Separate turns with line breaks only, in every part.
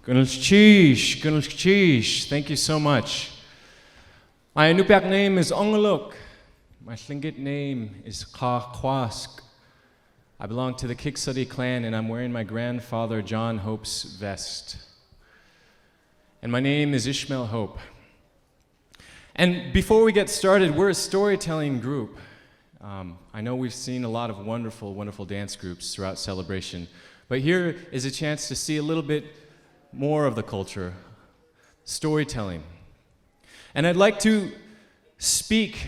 Gunalchish. Thank you so much. My Inupiaq name is Ongaluk. My Tlingit name is Kwask. I belong to the Kiksadi clan and I'm wearing my grandfather John Hope's vest. And my name is Ishmael Hope. And before we get started, we're a storytelling group. I know we've seen a lot of wonderful, wonderful dance groups throughout celebration, but here is a chance to see a little bit more of the culture, storytelling. And I'd like to speak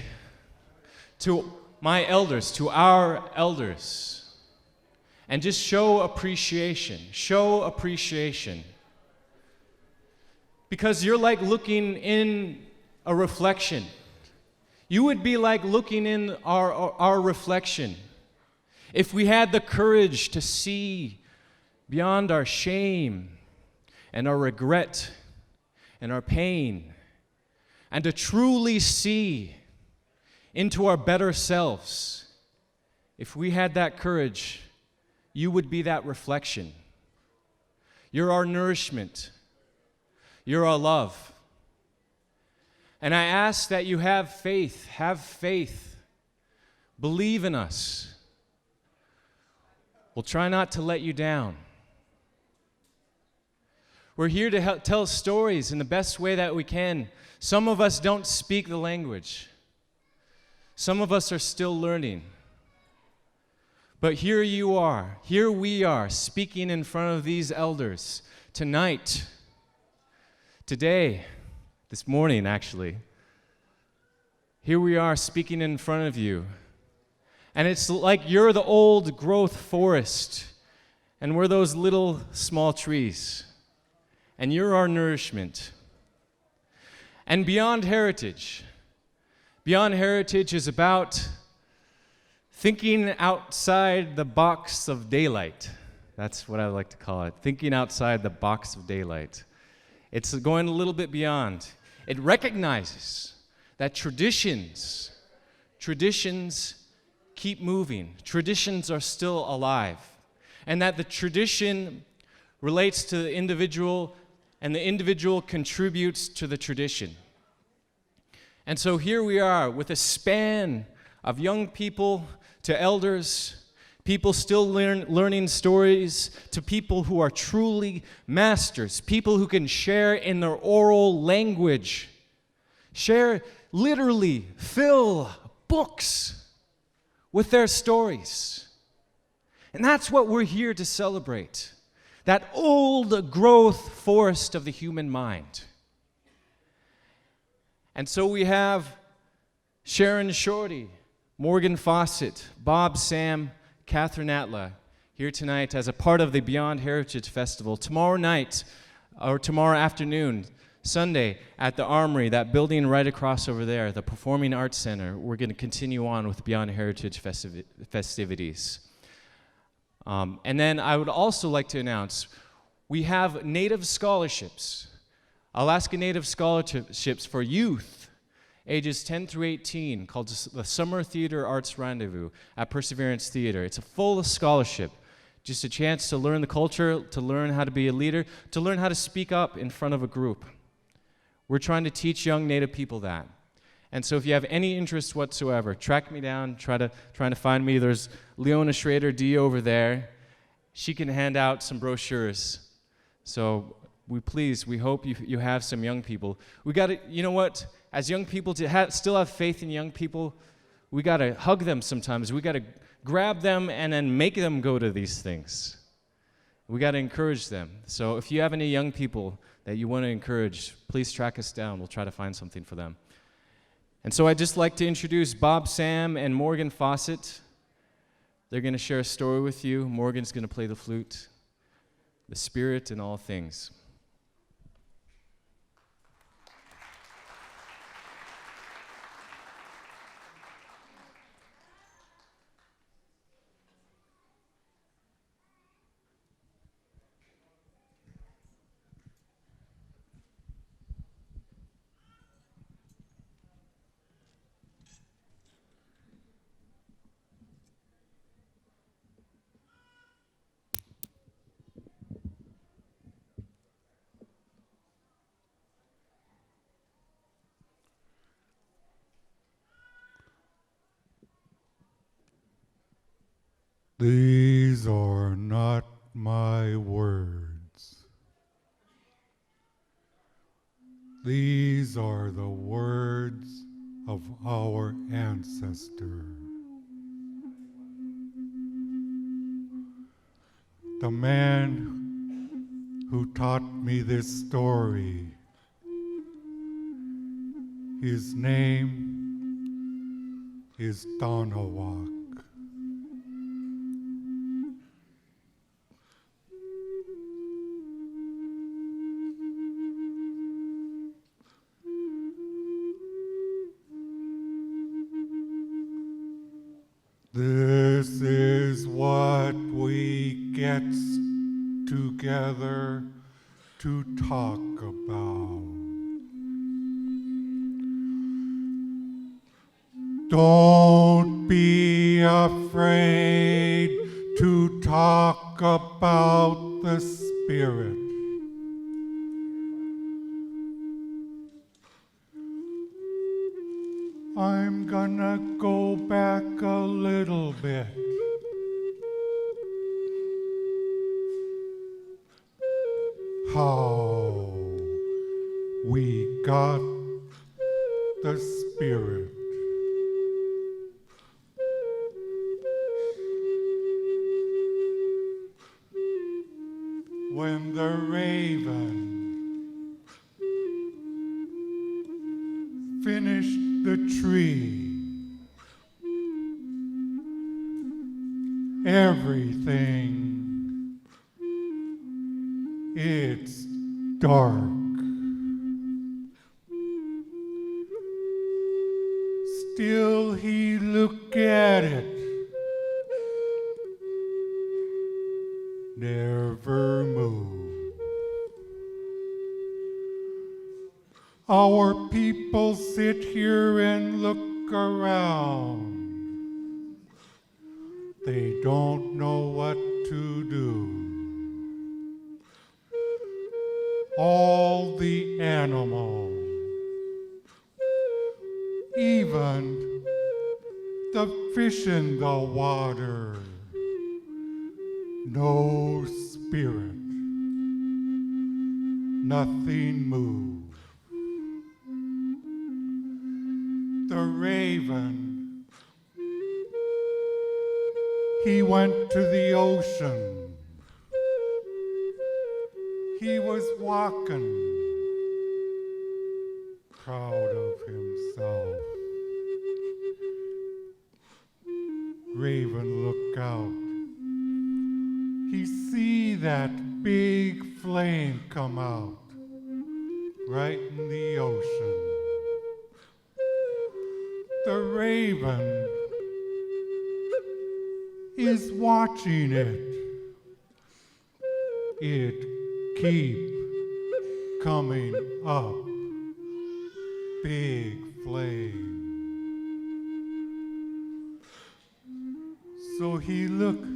to my elders, to our elders, and just show appreciation. Because you're like looking in a reflection. You would be like looking in our reflection if we had the courage to see beyond our shame and our regret and our pain, and to truly see into our better selves. If we had that courage, you would be that reflection. You're our nourishment. You're our love. And I ask that you have faith. Believe in us. We'll try not to let you down. We're here to tell stories in the best way that we can. Some of us don't speak the language. Some of us are still learning. But here we are, speaking in front of these elders tonight, today, this morning actually. Here we are speaking in front of you. And it's like you're the old growth forest, and we're those little small trees. And you're our nourishment. And Beyond Heritage is about thinking outside the box of daylight. That's what I like to call it, thinking outside the box of daylight. It's going a little bit beyond. It recognizes that traditions keep moving. Traditions are still alive. And that the tradition relates to the individual, and the individual contributes to the tradition. And so here we are with a span of young people to elders, people still learning stories, to people who are truly masters, people who can share in their oral language, literally fill books with their stories. And that's what we're here to celebrate. That old growth forest of the human mind. And so we have Sharon Shorty, Morgan Fawcett, Bob Sam, Catherine Atla here tonight as a part of the Beyond Heritage Festival. Tomorrow night, or tomorrow afternoon, Sunday, at the Armory, that building right across over there, the Performing Arts Center, we're going to continue on with Beyond Heritage festivities. And then I would also like to announce, we have Native scholarships, Alaska Native scholarships for youth, ages 10 through 18, called the Summer Theater Arts Rendezvous at Perseverance Theater. It's a full scholarship, just a chance to learn the culture, to learn how to be a leader, to learn how to speak up in front of a group. We're trying to teach young Native people that. And so if you have any interest whatsoever, track me down, trying to find me. There's Leona Schrader D over there. She can hand out some brochures. So we hope you have some young people. We got to, you know what? As young people, to still have faith in young people, we got to hug them sometimes. We got to grab them and then make them go to these things. We got to encourage them. So if you have any young people that you want to encourage, please track us down. We'll try to find something for them. And so I'd just like to introduce Bob Sam and Morgan Fawcett. They're going to share a story with you. Morgan's going to play the flute, the spirit in all things.
These are not my words. These are the words of our ancestor. The man who taught me this story, his name is Donawak. This is what we get together to talk about. Don't be afraid to talk about the Spirit. I'm gonna go back a little bit. How we got the Spirit. When the raven finished the tree, everything, it's dark. Still he looked at it, never moved. Our people sit here and look around. They don't know what to do. All the animals, even the fish in the water, no spirit, nothing moved. The raven, he went to the ocean. He was walking, proud of himself. Raven looked out. He see that big flame come out right in the ocean. The raven is watching it. It keep coming up, big flame. So he looked.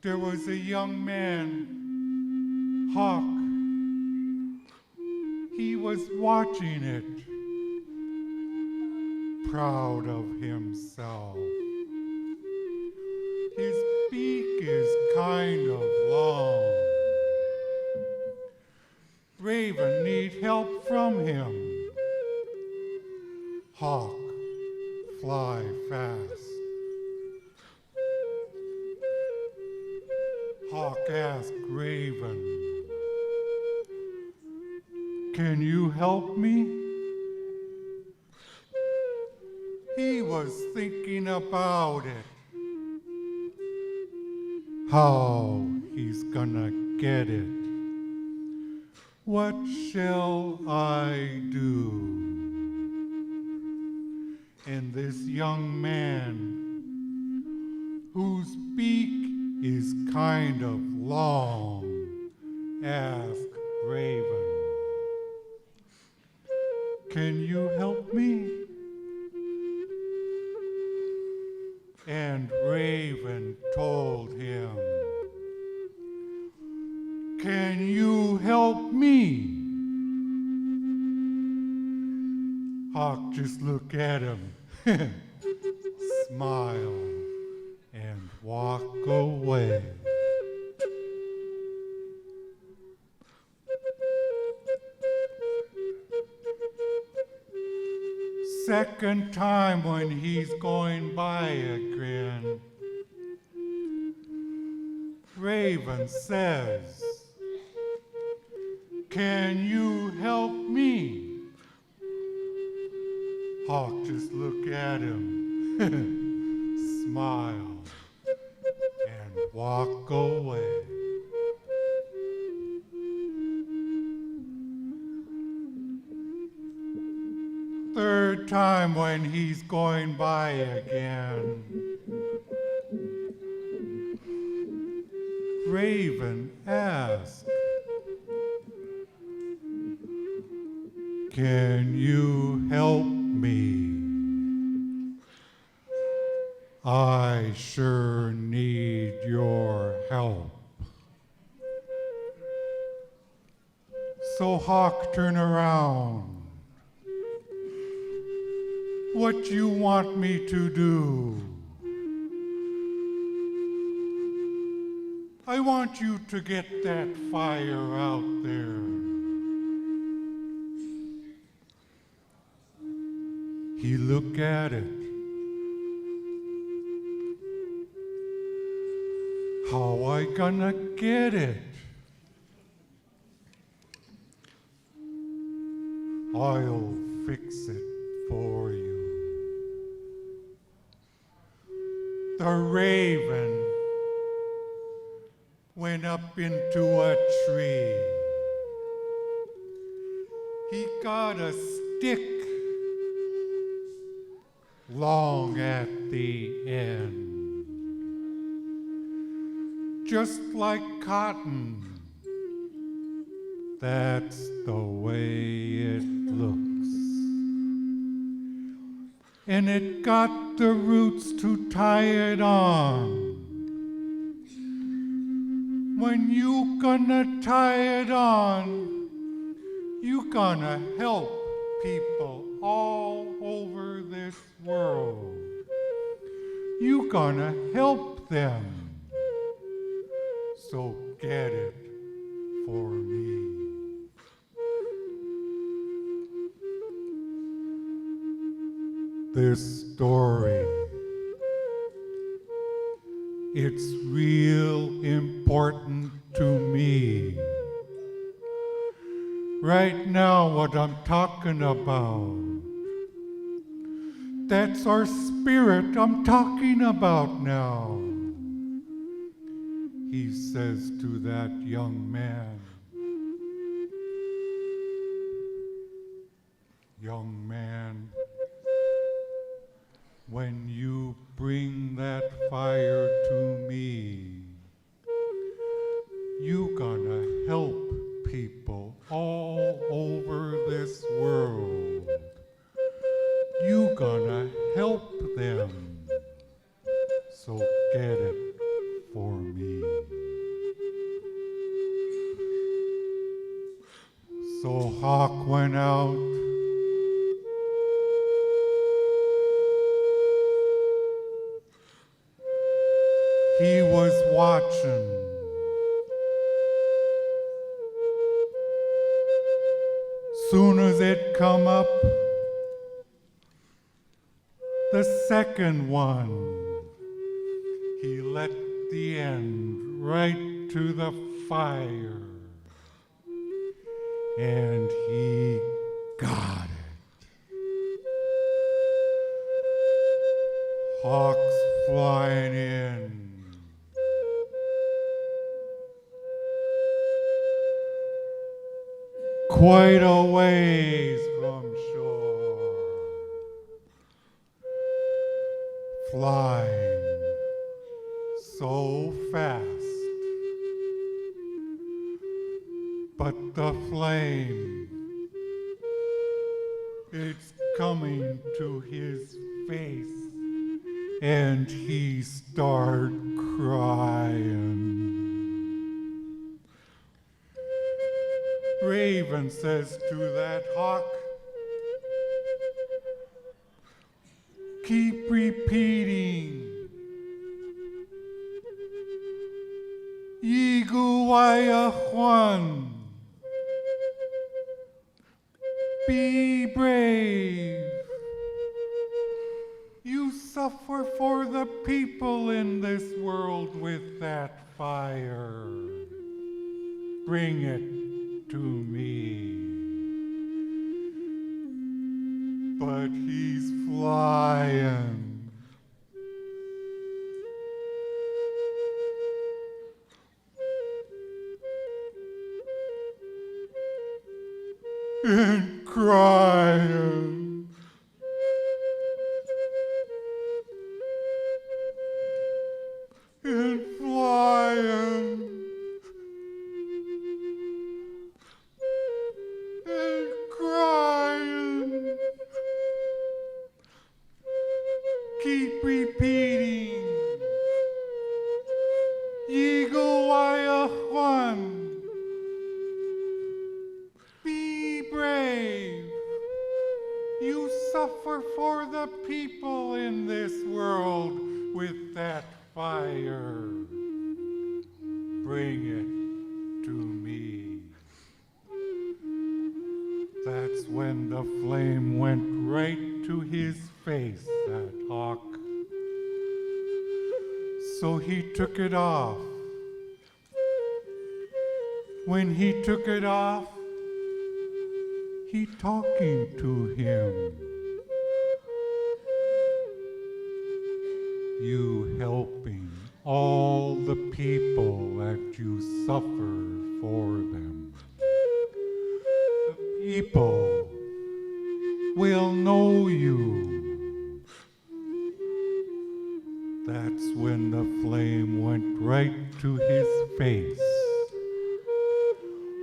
There was a young man, hawk. He was watching it, proud of himself. His beak is kind of long. Raven need help from him. Hawk, fly fast. Hawk asked Raven, "Can you help me?" He was thinking about it. How he's gonna get it. What shall I do? And this young man, whose beak is kind of long, asked Raven, "Can you help me?" And Raven told him, "Can you help me?" Hawk just looked at him, smiled. walk away. Second time when he's going by again, Raven says, "Can you help me?" Hawk just look at him, smile, and walk away. Third time when he's going by again, Raven asks, "Can you help me? I sure need your help." So Hawk turn around. "What you want me to do?" "I want you to get that fire out there." He look at it. "How I gonna get it?" "I'll fix it for you." The raven went up into a tree. He got a stick long at the end, just like cotton. That's the way it looks. And it got the roots to tie it on. When you gonna tie it on, you gonna help people all over this world. You gonna help them. So get it for me. This story, it's real important to me. Right now, what I'm talking about, that's our spirit I'm talking about now. He says to that young man, "Young man, when you bring that fire to me, you gonna help people all over this world. You gonna help them. So get it for me." So Hawk went out. He was watching. Soon as it come up, the second one, he let the end right to the fire. And he got it. Hawks flying in. Quite a ways from shore, flying so fast, but the flame, it's coming to his face, and he started crying. Raven says to that hawk, "Keep repeating, Juan. Be brave. You suffer for the people in this world with that fire. Bring it to me. But he's flying. And crying. And flying. And crying. Keep repeating. Eagle Juan. Be brave. You suffer for the people in this world with that fire. Bring it to me. That's when the flame went right to his face, that hawk. So he took it off. When he took it off, he talking to him. You helping all the people that you suffer for them. The people will know you. That's when the flame went right to his face.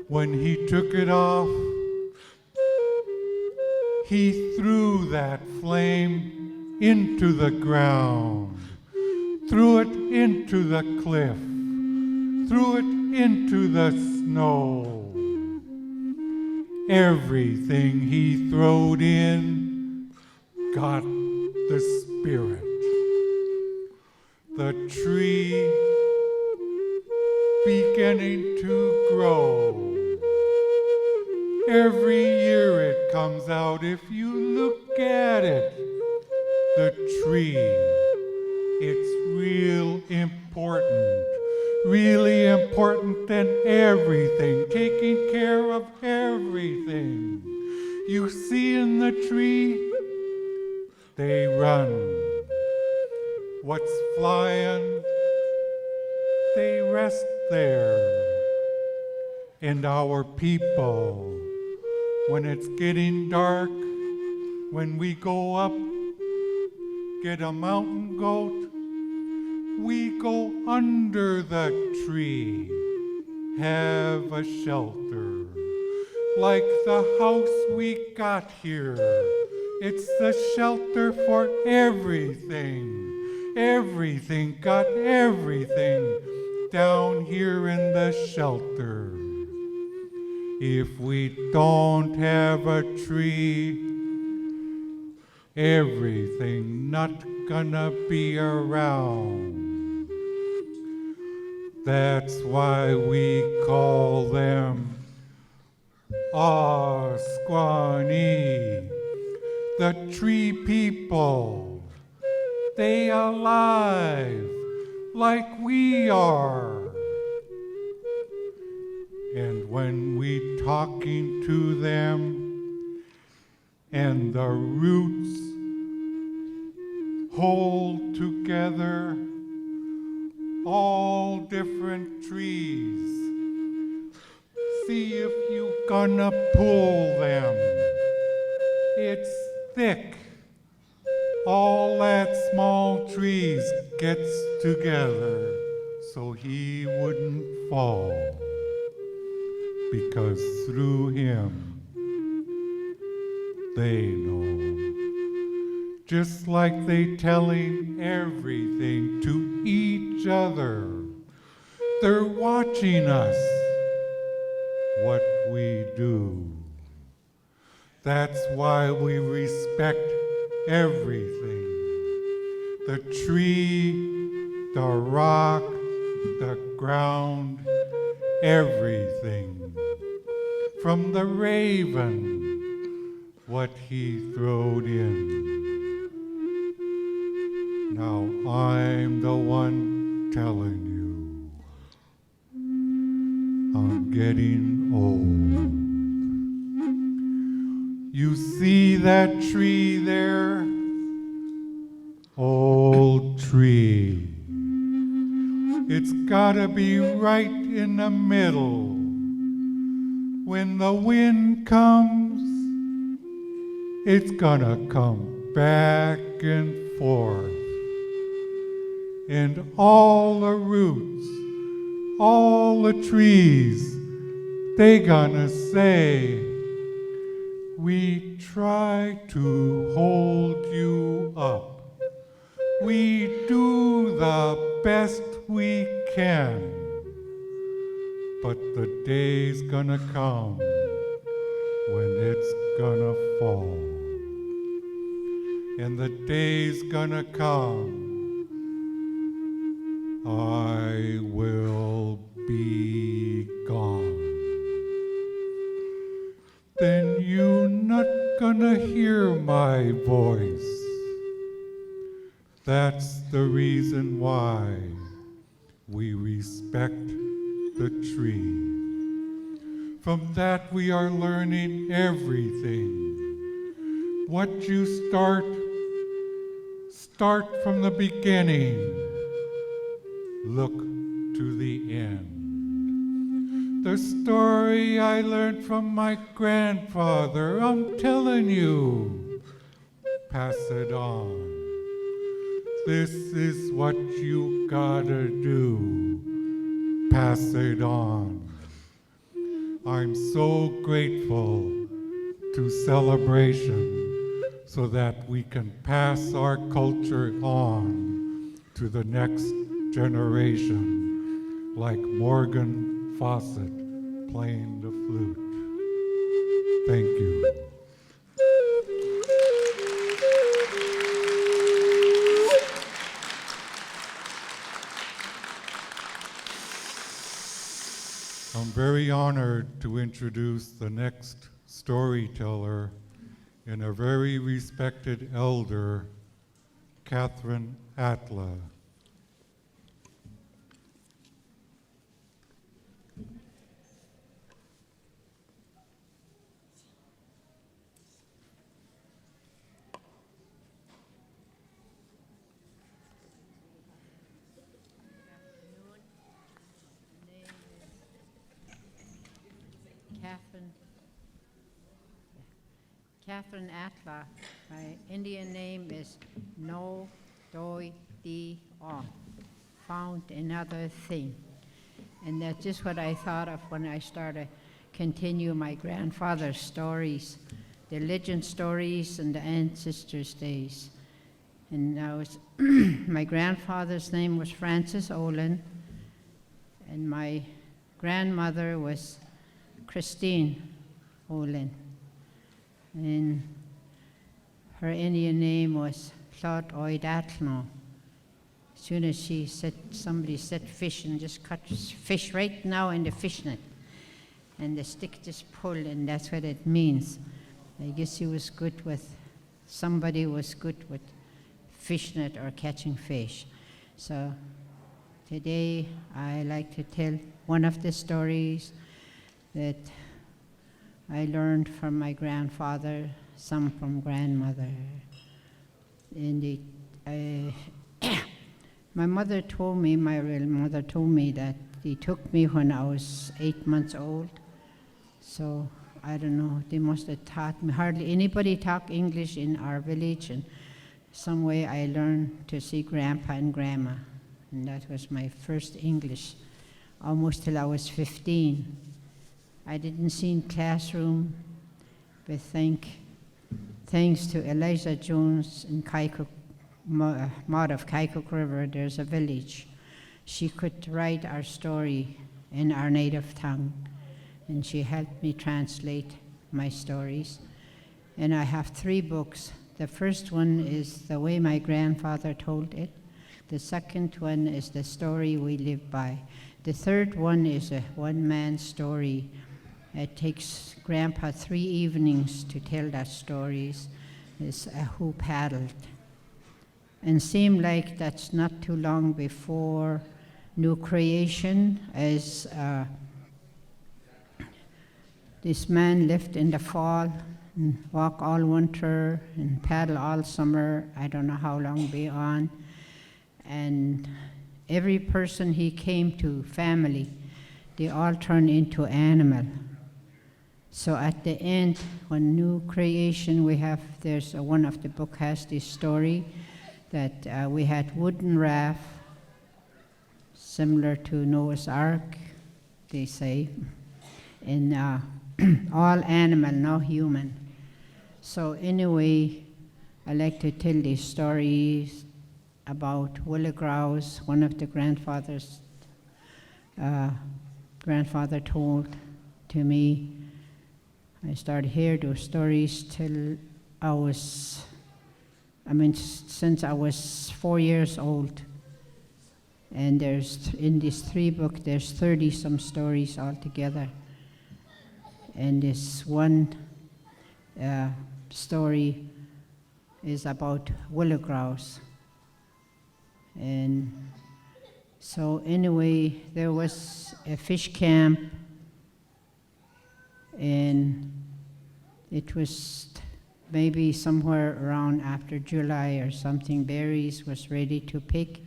When he took it off, he threw that flame into the ground, threw it into the cliff, threw it into the snow. Everything he throwed in got the spirit. The tree beginning to grow. Every year it comes out. If you look at it, the tree, it's real important, really important than everything, taking care of everything. You see in the tree, they run. What's flying, they rest there. And our people, when it's getting dark, when we go up, get a mountain goat, we go under the tree, have a shelter, like the house we got here. It's the shelter for everything. Everything, got everything down here in the shelter. If we don't have a tree, everything not gonna be around. That's why we call them Asquani, the tree people. They alive like we are. And when we talking to them and the roots hold together all different trees, see if you gonna pull them. It's thick. All that small trees gets together so he wouldn't fall. Because through him, they know. Just like they telling everything to each other. They're watching us, what we do. That's why we respect everything. The tree, the rock, the ground, everything. From the raven, what he throwed in. Now I'm the one telling you, I'm getting old. You see that tree there? Old tree. It's gotta be right in the middle. When the wind comes, it's gonna come back and forth. And all the roots, all the trees, they gonna say, we try to hold you up. We do the best we can. But the day's gonna come when it's gonna fall. And the day's gonna come, I will be gone. Then you not gonna hear my voice. That's the reason why we respect the tree. From that we are learning everything. What you start from the beginning. Look to the end. The story I learned from my grandfather, I'm telling you, pass it on. This is what you gotta do. Pass it on. I'm so grateful to celebration so that we can pass our culture on to the next generation, like Morgan Fawcett playing the flute. Thank you. I'm very honored to introduce the next storyteller and a very respected elder, Catherine Atla.
Catherine Atla. My Indian name is No Doi Di O, found another thing. And that's just what I thought of when I started continue my grandfather's stories, the legend stories and the ancestors' days. And now it's my grandfather's name was Francis Olin, and my grandmother was Christine Olin. And her Indian name was Claude Oidatno. As soon as she said, somebody said fish, and just cut fish right now in the fish net. And the stick just pulled, and that's what it means. I guess he was good with, somebody was good with fish net or catching fish. So today I like to tell one of the stories that I learned from my grandfather, some from grandmother. And my mother told me, my real mother told me that he took me when I was 8 months old. So I don't know, they must have taught me. Hardly anybody talk English in our village, and some way I learned to see Grandpa and Grandma. And that was my first English, almost till I was 15. I didn't see in classroom, but thanks to Eliza Jones in Maud of Kaikuk River, there's a village. She could write our story in our native tongue, and she helped me translate my stories. And I have 3 books. The first one is the way my grandfather told it, The second one is the story we live by. The third one is a one-man story. It takes Grandpa 3 evenings to tell that stories. It's Who Paddled. And seemed like that's not too long before New Creation, as this man lived in the fall and walk all winter and paddle all summer, I don't know how long beyond. And every person he came to, family, they all turned into animal. So at the end, when New Creation, there's one of the book has this story that we had wooden raft, similar to Noah's Ark, they say, and all animal, no human. So anyway, I like to tell these stories about willow grouse. One of the grandfather told to me. I started hearing those stories till since I was 4 years old. And in these 3 books, there's 30 some stories altogether. And this one story is about willow grouse. And so anyway, there was a fish camp, and it was maybe somewhere around after July or something. Berries was ready to pick.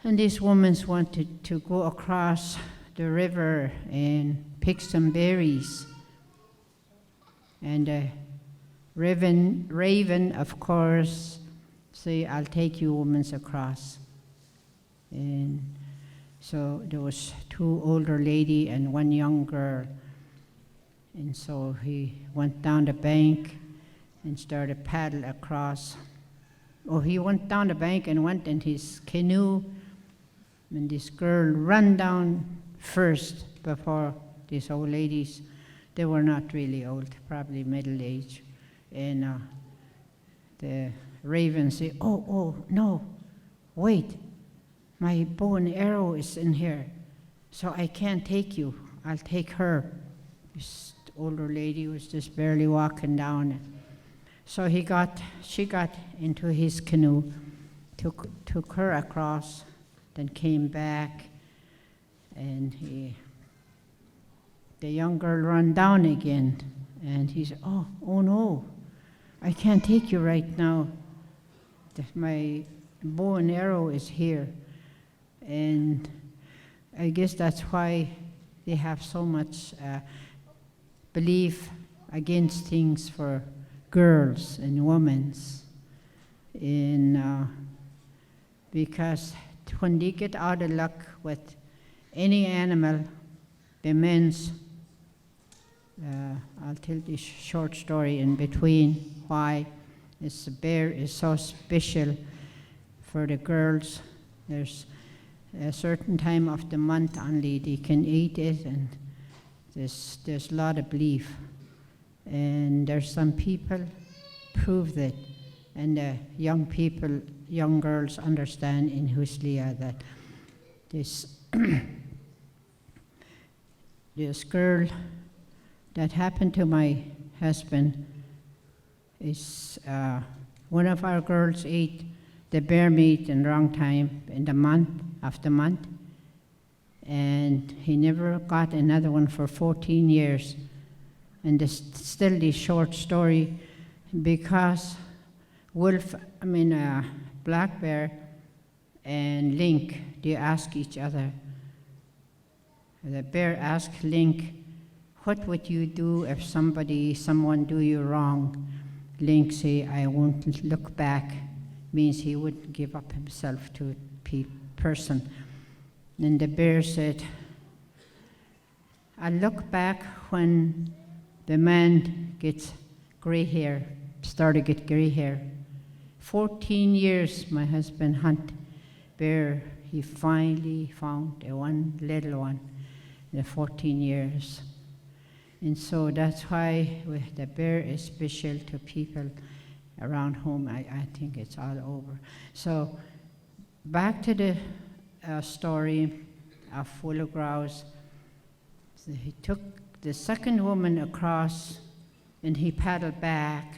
And these women wanted to go across the river and pick some berries. And the raven, of course, say, I'll take you women across. And so there was 2 older lady and 1 young girl. And so he went down the bank and started paddle across. He went down the bank and went in his canoe, and this girl ran down first before these old ladies. They were not really old, probably middle age. And the raven said, oh, no, wait, my bow and arrow is in here, so I can't take you, I'll take her. This older lady was just barely walking down. So she got into his canoe, took her across, then came back, and the young girl ran down again, and he said, oh no, I can't take you right now. My bow and arrow is here. And I guess that's why they have so much belief against things for girls and women. Because when they get out of luck with any animal, the men's, I'll tell this short story in between why this bear is so special for the girls. There's a certain time of the month only they can eat it, and there's a lot of belief. And there's some people prove that, and the young girls understand in Huslia that this this girl that happened to my husband is one of our girls ate the bear meat in wrong time in the month after month, and he never got another one for 14 years. And there's still this short story, because black bear and Link, they ask each other. The bear asked Link, what would you do if someone do you wrong? Link say, I won't look back, means he wouldn't give up himself to a person. And the bear said, I look back when the man gets gray hair, started to get gray hair. 14 years my husband hunt bear, he finally found one little one in the 14 years. And so that's why the bear is special to people around home. I think it's all over. So back to the story of Willow Grouse. So he took the second woman across, and he paddled back,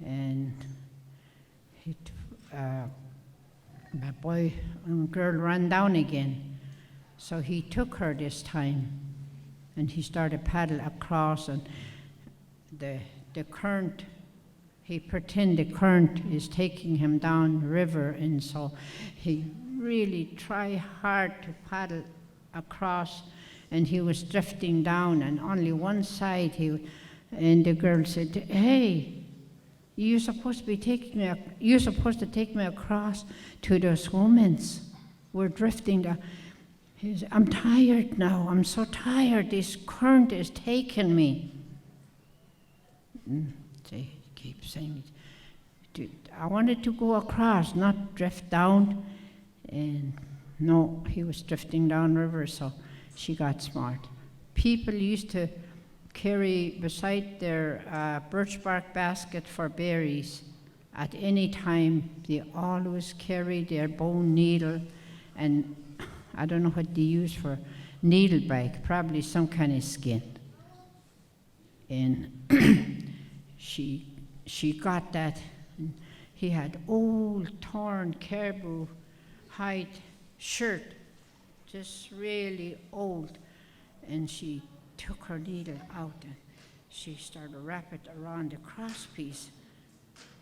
and my boy and girl ran down again. So he took her this time, and he started paddle across, and the current, he pretended the current is taking him down the river, and so he really tried hard to paddle across, and he was drifting down, and only one side and the girl said, "Hey, you're supposed to take me across to those women's. We're drifting down." He said, "I'm tired now. I'm so tired. This current is taking me." They keep saying, "I wanted to go across, not drift down." And no, he was drifting down river, so she got smart. People used to carry beside their birch bark basket for berries. At any time, they always carry their bone needle, and I don't know what they use for needle bag, probably some kind of skin. And she got that. And he had old torn caribou hide shirt, just really old, and she took her needle out and she started to wrap it around the cross piece.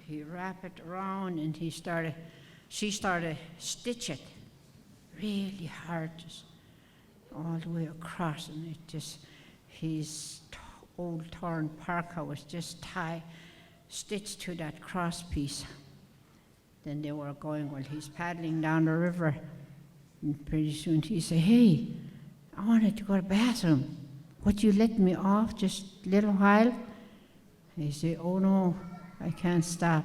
He wrapped it around, and she started stitch it really hard, just all the way across, and his old torn parka was just stitched to that cross piece. Then they were going, well, he's paddling down the river, and pretty soon he said, "Hey, I wanted to go to the bathroom. Would you let me off just a little while?" He said, "Oh no, I can't stop.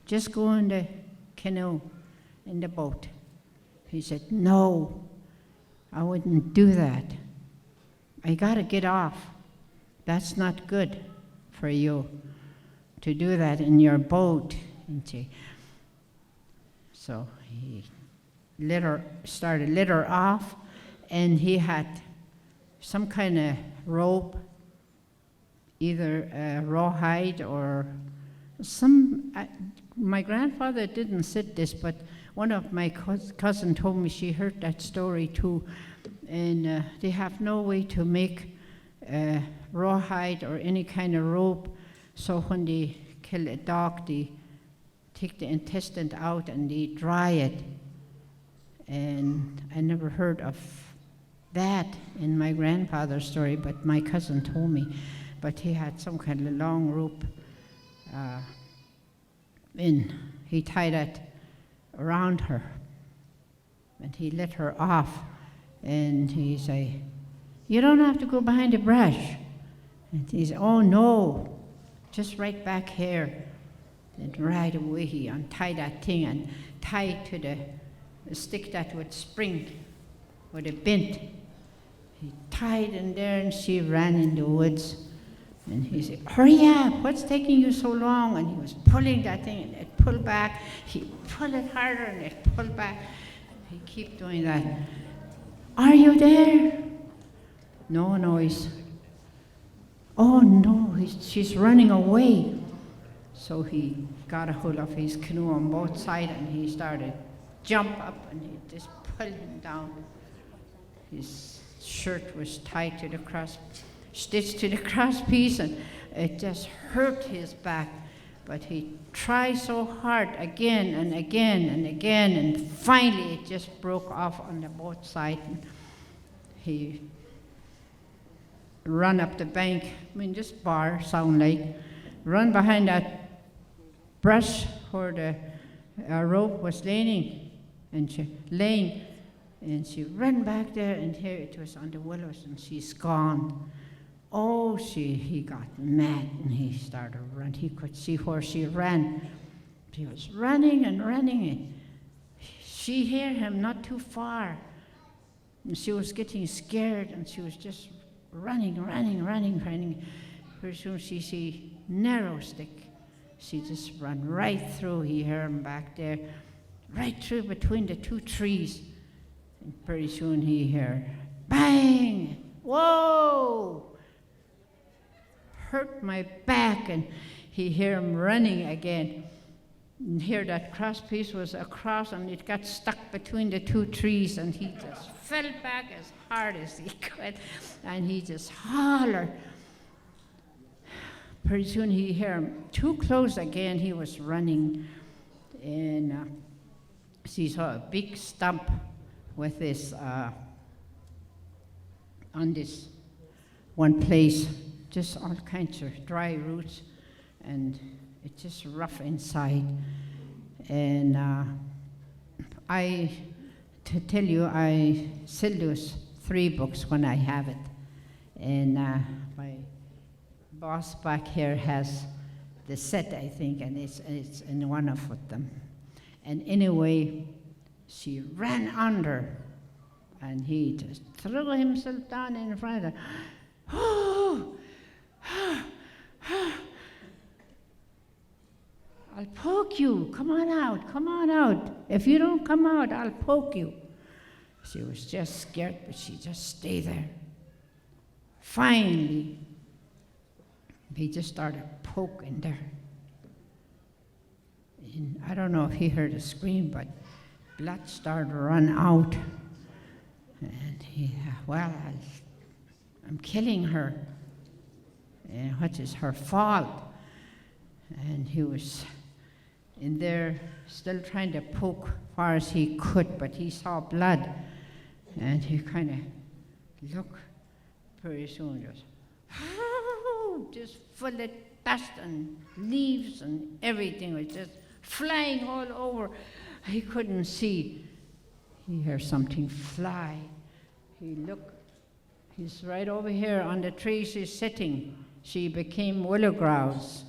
Just go in the canoe, in the boat." He said, "No, I wouldn't do that. I gotta get off. That's not good for you to do that in your boat." So he started let her off, and he had some kind of rope, either a rawhide or my grandfather didn't sit this, but one of my cousin told me she heard that story too, and they have no way to make rawhide or any kind of rope, so when they kill a dog, they take the intestine out and they dry it. And I never heard of that in my grandfather's story, but my cousin told me. But he had some kind of long rope, and he tied it around her, and he let her off, and he said, "You don't have to go behind the brush." And he said, "Oh no, just right back here." And right away he untied that thing and tied to the stick that would spring with a bent. He tied in there, and she ran in the woods. And he said, "Hurry up, what's taking you so long?" And he was pulling that thing, and it pulled back. He pulled it harder, and it pulled back. He kept doing that. "Are you there?" No noise. "Oh no, she's running away." So he got a hold of his canoe on both sides, and he started jump up, and he just pulled him down. His shirt was tied to the stitched to the cross piece, and it just hurt his back. But he tried so hard again and again and again, and finally it just broke off on the both sides. He run up the bank, this bar sound like, run behind that brush where the rope was laying, and she ran back there, and here it was on the willows, and she's gone. Oh, he got mad, and he started to run. He could see where she ran. She was running and running, and she heard him not too far. And she was getting scared, and she was just running. Pretty soon she see narrow stick. She just ran right through. He heard him back there, right through between the two trees. And pretty soon he heard, bang! Whoa! Hurt my back, and he hear him running again. And here that cross piece was across, and it got stuck between the two trees, and he just fell back as hard as he could, and he just hollered. Pretty soon he hear him too close again. He was running, and he saw a big stump with this on this one place, just all kinds of dry roots, and it's just rough inside. And to tell you, I sell those 3 books when I have it. And my boss back here has the set, I think, and it's in one of them. And anyway, she ran under, and he just threw himself down in front of her. Oh! I'll poke you. Come on out. Come on out. If you don't come out, I'll poke you. She was just scared, but she just stayed there. Finally, he just started poking there. And I don't know if he heard a scream, but blood started to run out. And he, well, I'm killing her. And what is her fault? And he was in there still trying to poke far as he could, but he saw blood. And he kind of looked pretty soon, just full of dust and leaves and everything was just flying all over. He couldn't see. He heard something fly. He looked. He's right over here on the tree she's sitting. She became willow grouse.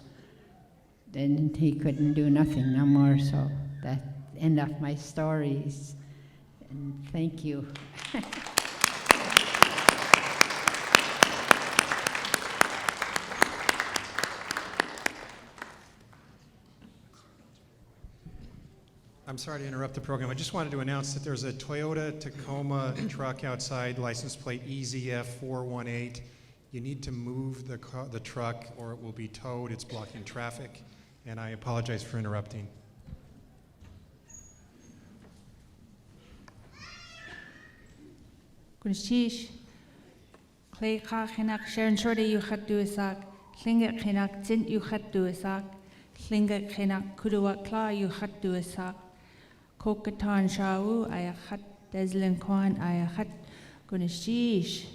Then he couldn't do nothing no more, so that's the end of my stories. And thank you.
I'm sorry to interrupt the program. I just wanted to announce that there's a Toyota Tacoma truck outside, license plate EZF418. You need to move the truck or it will be towed. It's blocking traffic, and I apologize for interrupting.
Kunishish, Clay Kachinak, Sharon Shorty, you had to isak, Klinga Kinak, Zint, you had to isak, Klinga Kinak, Kudua Kla, you had to isak, Kokatan Shau, Ayahat, Deslin Kwan, Ayahat, Kunishish.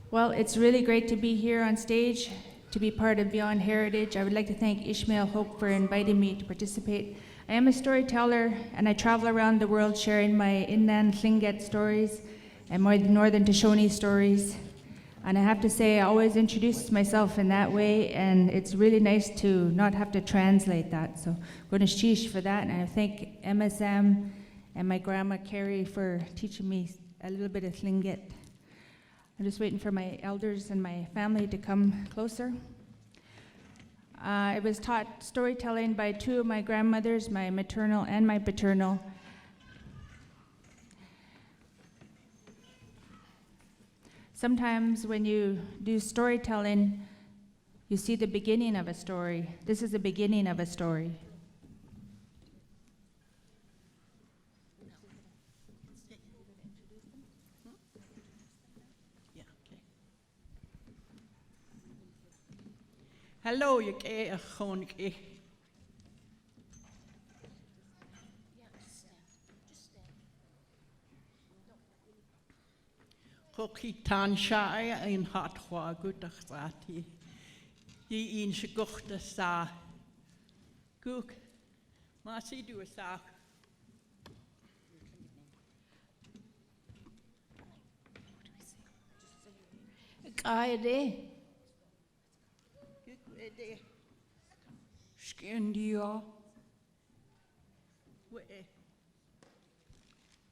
Well, it's really great to be here on stage, to be part of Beyond Heritage. I would like to thank Ishmael Hope for inviting me to participate. I am a storyteller, and I travel around the world sharing my inland Tlingit stories and my northern Shoshone stories. And I have to say, I always introduce myself in that way, and it's really nice to not have to translate that. So, Gunishish for that, and I thank MSM and my grandma Carrie for teaching me a little bit of Tlingit. I'm just waiting for my elders and my family to come closer. I was taught storytelling by 2 of my grandmothers, my maternal and my paternal. Sometimes when you do storytelling, you see the beginning of a story. This is the beginning of a story.
Hello, you get a honky. Hoki tan shaya in hot wagu dachati. Ye in shiguchta sa. Gook. Masi do a sa. Kaide. Skindia. Wait.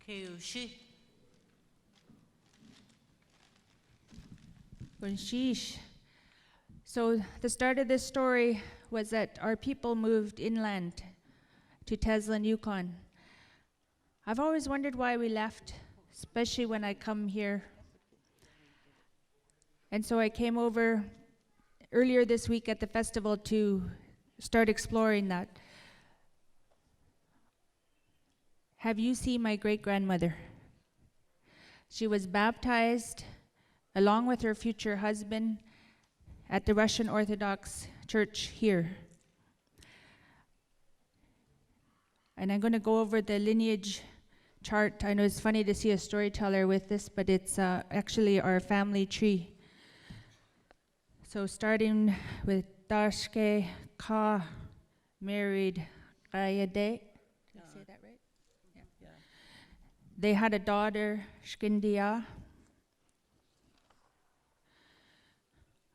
Keushi.
Sheesh. So the start of this story was that our people moved inland to Teslin, Yukon. I've always wondered why we left, especially when I come here. And so I came over earlier this week at the festival to start exploring that. Have you seen my great-grandmother? She was baptized along with her future husband at the Russian Orthodox Church here. And I'm going to go over the lineage chart. I know it's funny to see a storyteller with this, but it's actually our family tree. So starting with Dashke Ka married Gayade. Did I say that right? Yeah. They had a daughter, Shkindia.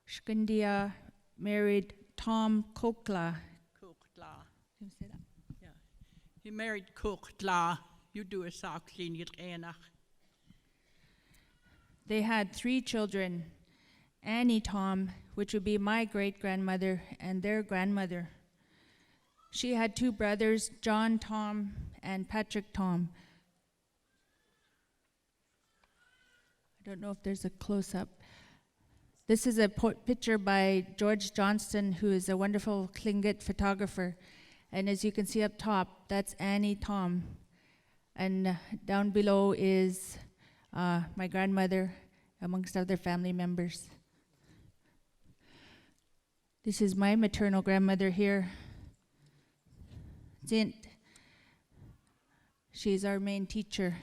Shkindia married Tom Kokla.
Kokla.
Can you say that?
Yeah. He married Kokla. You do a sak linjer enach.
They had 3 children, Annie Tom, which would be my great-grandmother, and their grandmother. She had 2 brothers, John Tom and Patrick Tom. I don't know if there's a close-up. This is a picture by George Johnston, who is a wonderful Tlingit photographer. And as you can see up top, that's Annie Tom. And down below is my grandmother, amongst other family members. This is my maternal grandmother here, Zint. She's our main teacher.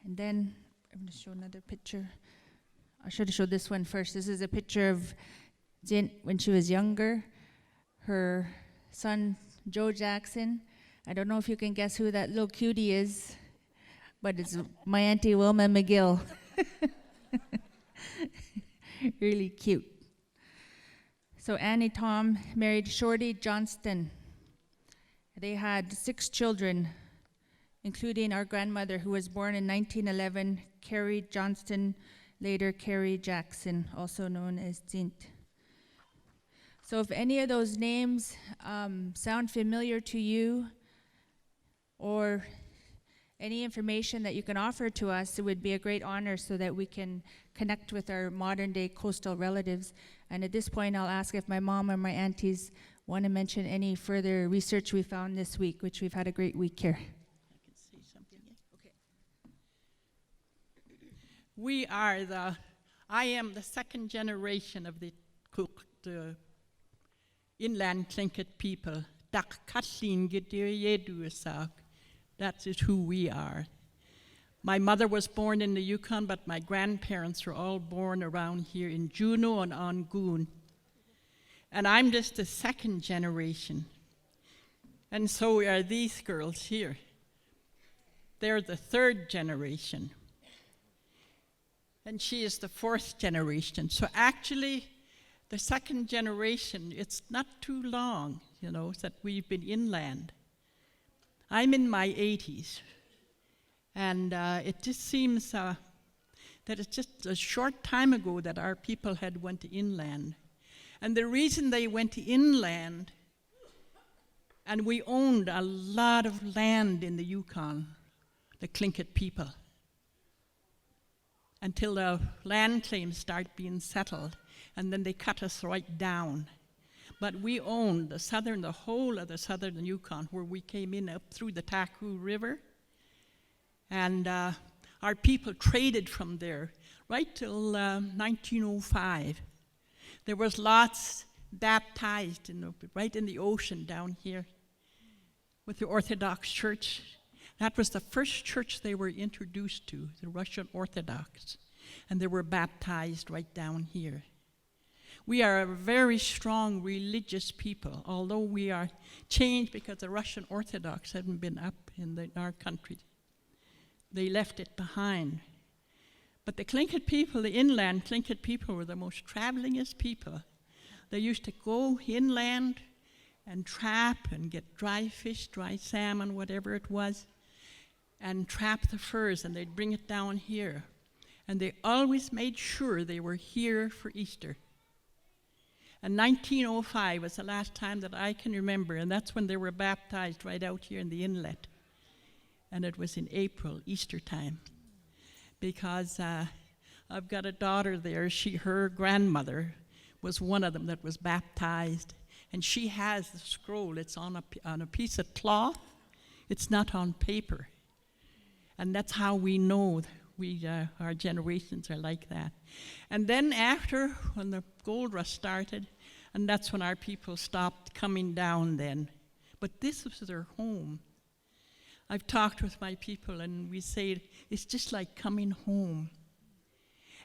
And then I'm going to show another picture. I should have showed this one first. This is a picture of Zint when she was younger. Her son, Joe Jackson. I don't know if you can guess who that little cutie is, but it's my Auntie Wilma McGill. Really cute. So Annie Tom married Shorty Johnston. They had 6 children, including our grandmother, who was born in 1911, Carrie Johnston, later Carrie Jackson, also known as Zint. So if any of those names sound familiar to you, or any information that you can offer to us, it would be a great honor so that we can connect with our modern-day coastal relatives. And at this point, I'll ask if my mom or my aunties want to mention any further research we found this week, which we've had a great week here.
I can say something. Okay. I am the 2nd generation of the inland Tlingit people. That is who we are. My mother was born in the Yukon, but my grandparents were all born around here in Juneau and Angoon. And I'm just the 2nd generation. And so are these girls here. They're the 3rd generation. And she is the 4th generation. So actually, the 2nd generation, it's not too long, that we've been inland. I'm in my 80s. And it just seems that it's just a short time ago that our people had went inland. And the reason they went inland, and we owned a lot of land in the Yukon, the Tlingit people, until the land claims start being settled, and then they cut us right down. But we owned the whole of the southern Yukon, where we came in up through the Taku River. And our people traded from there right till 1905. There was lots baptized right in the ocean down here with the Orthodox Church. That was the first church they were introduced to, the Russian Orthodox. And they were baptized right down here. We are a very strong religious people, although we are changed because the Russian Orthodox haven't been up in our country. They left it behind. But the Tlingit people, the inland Tlingit people, were the most travelingest people. They used to go inland and trap and get dry fish, dry salmon, whatever it was, and trap the furs, and they'd bring it down here. And they always made sure they were here for Easter. And 1905 was the last time that I can remember, and that's when they were baptized right out here in the inlet. And it was in April, Easter time, because I've got a daughter there. Her grandmother was one of them that was baptized, and she has the scroll. It's on a piece of cloth. It's not on paper, and that's how we know our generations are like that. And then after, when the gold rush started, and that's when our people stopped coming down then. But this was their home. I've talked with my people, and we say it's just like coming home.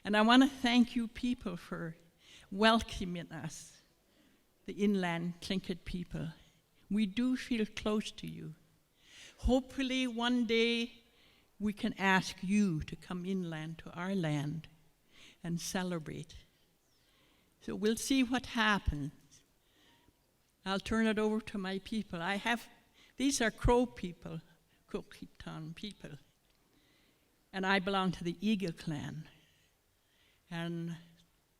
And I want to thank you people for welcoming us, the inland Tlingit people. We do feel close to you. Hopefully one day we can ask you to come inland to our land and celebrate. So we'll see what happens. I'll turn it over to my people. These are Crow people, Coquitlam people, and I belong to the Eagle clan. And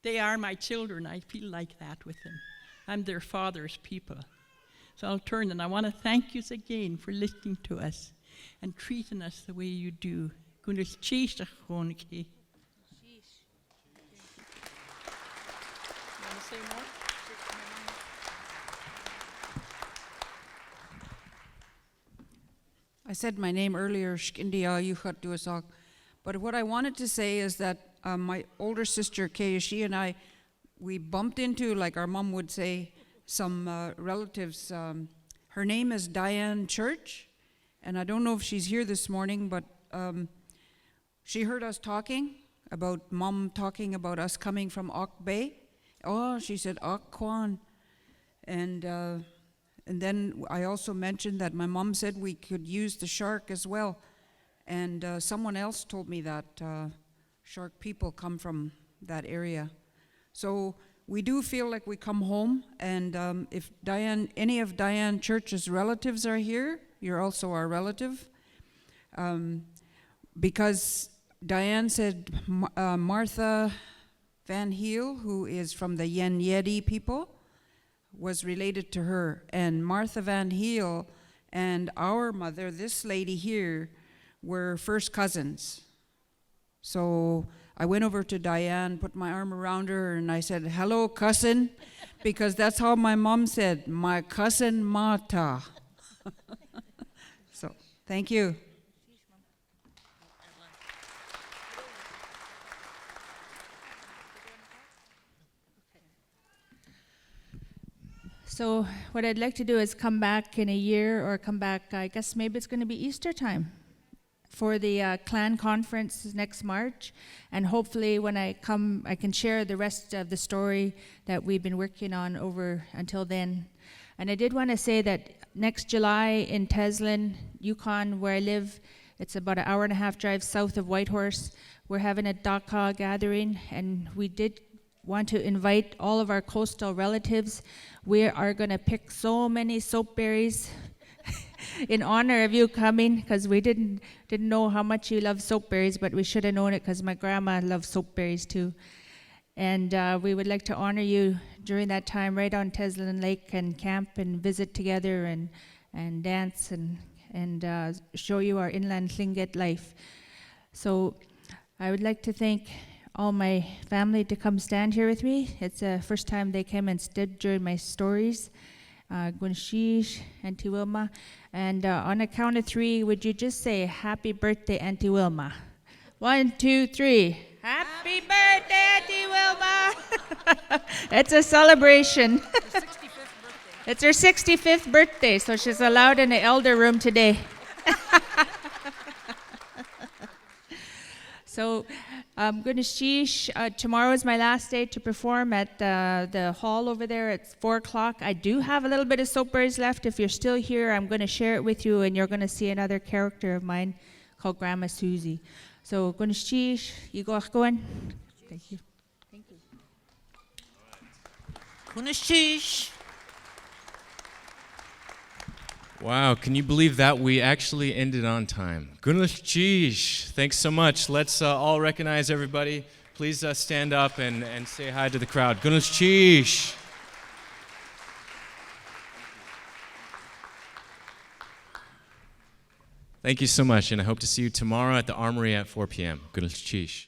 they are my children. I feel like that with them. I'm their father's people. So I'll turn, and I want to thank you again for listening to us and treating us the way you do. Say more?
I said my name earlier, Shkindia Yuchat Duasak, but what I wanted to say is that my older sister, Kayashi, and I, we bumped into, like our mom would say, some relatives. Her name is Diane Church, and I don't know if she's here this morning, but she heard us talking about mom talking about us coming from Ock Bay. Oh, she said Ock Kwan. And then I also mentioned that my mom said we could use the shark as well. And someone else told me that shark people come from that area. So we do feel like we come home. And if any of Diane Church's relatives are here, you're also our relative. Because Diane said Martha Van Heel, who is from the Yen Yeti people, was related to her. And Martha Van Heel and our mother, this lady here, were first cousins. So I went over to Diane, put my arm around her, and I said, "Hello, cousin," because that's how my mom said, "My cousin Mata." So, thank you.
So what I'd like to do is come back in a year, or come back, I guess maybe it's going to be Easter time, for the clan conference next March. And hopefully when I come, I can share the rest of the story that we've been working on over until then. And I did want to say that next July in Teslin, Yukon, where I live, it's about an hour and a half drive south of Whitehorse, we're having a Daka gathering, and we did want to invite all of our coastal relatives. We are going to pick so many soapberries in honor of you coming, because we didn't know how much you love soapberries, but we should have known it because my grandma loves soapberries too. And we would like to honor you during that time right on Teslin Lake, and camp and visit together and dance and show you our inland Tlingit life. So I would like to thank all my family to come stand here with me. It's the first time they came and stood during my stories. Gunshish, Auntie Wilma. And on a count of three, would you just say, "Happy birthday, Auntie Wilma"? 1, 2, 3. Happy birthday, Auntie Wilma! It's a celebration. It's her 65th birthday, so she's allowed in the elder room today. So I'm going to sheesh. Tomorrow is my last day to perform at the hall over there at 4 o'clock. I do have a little bit of soapberries left. If you're still here, I'm going to share it with you, and you're going to see another character of mine called Grandma Susie. So going to sheesh. You go going. Thank you. Thank you.
Kunashish.
Wow, can you believe that? We actually ended on time. Gunlashchish. Thanks so much. Let's all recognize everybody. Please stand up and say hi to the crowd. Gunlashchish. Thank you so much, and I hope to see you tomorrow at the Armory at 4 p.m. Good chish.